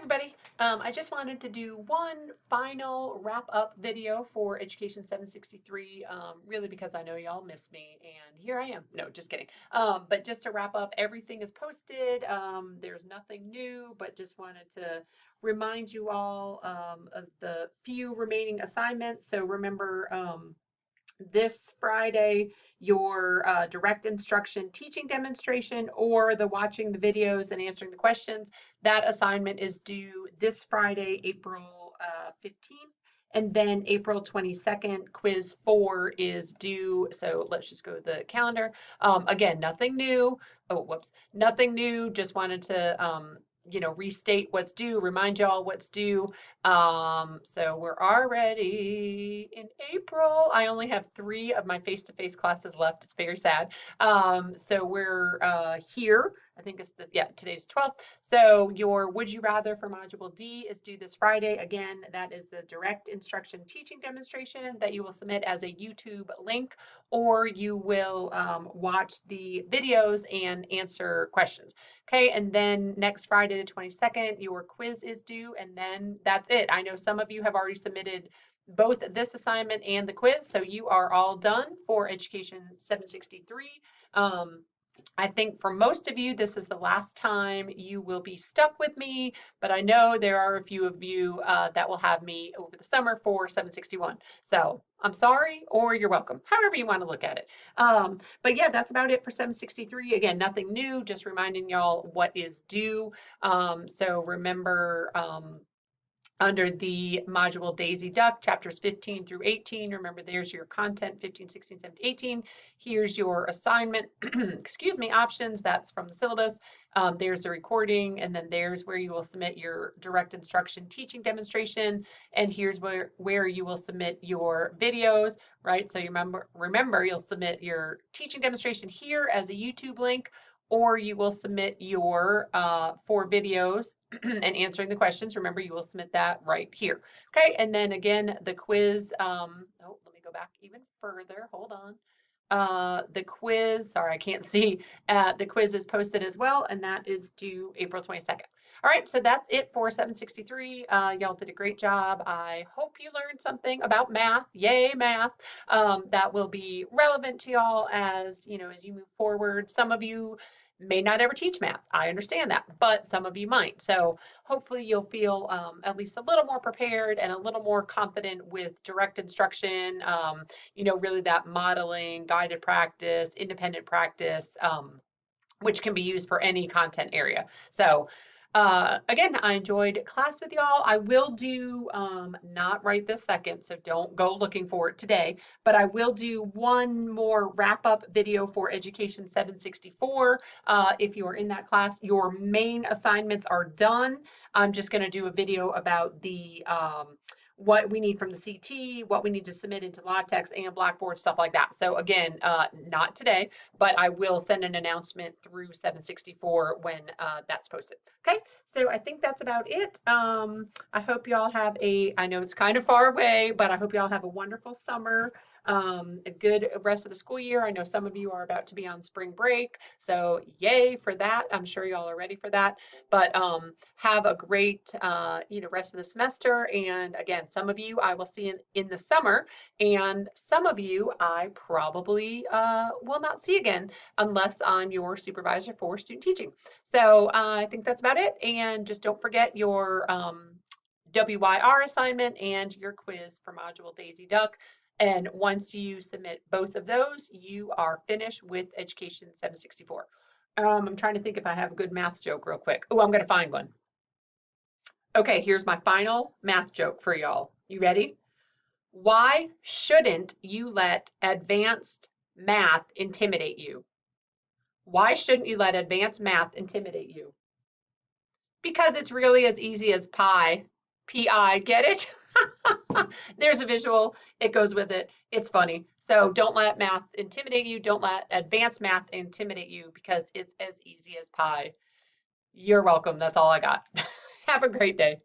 everybody. I just wanted to do one final wrap up video for Education 763, really because I know y'all miss me and here I am. No, just kidding. But just to wrap up, everything is posted. There's nothing new, but just wanted to remind you all of the few remaining assignments. So remember, this Friday, your direct instruction teaching demonstration or the watching the videos and answering the questions. That assignment is due this Friday, April 15th. And then April 22nd, quiz 4 is due. So let's just go to the calendar. Again, nothing new. Oh, whoops. Nothing new. Just wanted to, restate what's due, remind y'all what's due. So we're already in April. I only have 3 of my face-to-face classes left. It's very sad. So we're here. I think it's today's 12th. So your Would You Rather for Module D is due this Friday. Again, that is the direct instruction teaching demonstration that you will submit as a YouTube link, or you will watch the videos and answer questions. Okay, and then next Friday, the 22nd, your quiz is due, and then that's it. I know some of you have already submitted both this assignment and the quiz, so you are all done for Education 763. I think for most of you, this is the last time you will be stuck with me, but I know there are a few of you that will have me over the summer for 761. So I'm sorry, or you're welcome, however you want to look at it. But yeah, that's about it for 763. Again, nothing new, just reminding y'all what is due. So remember, under the module Daisy Duck, chapters 15 through 18. Remember, there's your content, 15, 16, 17, 18. Here's your assignment, excuse me, options. That's from the syllabus. There's the recording, and then there's where you will submit your direct instruction teaching demonstration. And here's where you will submit your videos, right? So you remember, you'll submit your teaching demonstration here as a YouTube link, or you will submit your 4 videos and answering the questions. Remember, you will submit that right here. Okay, and then again, the quiz, let me go back even further. Hold on. The quiz, sorry, I can't see. The quiz is posted as well, and that is due April 22nd. All right, so that's it for 763. Y'all did a great job. I hope you learned something about math. Yay, math. That will be relevant to y'all as you move forward. Some of you may not ever teach math. I understand that, but some of you might. So hopefully you'll feel at least a little more prepared and a little more confident with direct instruction, really that modeling, guided practice, independent practice, which can be used for any content area. So again, I enjoyed class with y'all. I will do, not right this second, so don't go looking for it today, but I will do one more wrap-up video for Education 764. If you are in that class, your main assignments are done. I'm just going to do a video about the what we need from the CT, what we need to submit into LaTeX and Blackboard, stuff like that. So again, not today, but I will send an announcement through 764 when that's posted. Okay, so I think that's about it. I hope y'all have I know it's kind of far away, but I hope y'all have a wonderful summer. A good rest of the school year. I know some of you are about to be on spring break, so yay for that. I'm sure y'all are ready for that. But have a great rest of the semester. And again, some of you I will see in the summer, and some of you I probably will not see again unless I'm your supervisor for student teaching. So I think that's about it. And just don't forget your WYR assignment and your quiz for module Daisy Duck. And once you submit both of those, you are finished with Education 764. I'm trying to think if I have a good math joke real quick. Oh, I'm going to find one. Okay, here's my final math joke for y'all. You ready? Why shouldn't you let advanced math intimidate you? Why shouldn't you let advanced math intimidate you? Because it's really as easy as pi. P-I, get it? There's a visual, it goes with it. It's funny. So don't let math intimidate you. Don't let advanced math intimidate you because it's as easy as pi. You're welcome. That's all I got. Have a great day.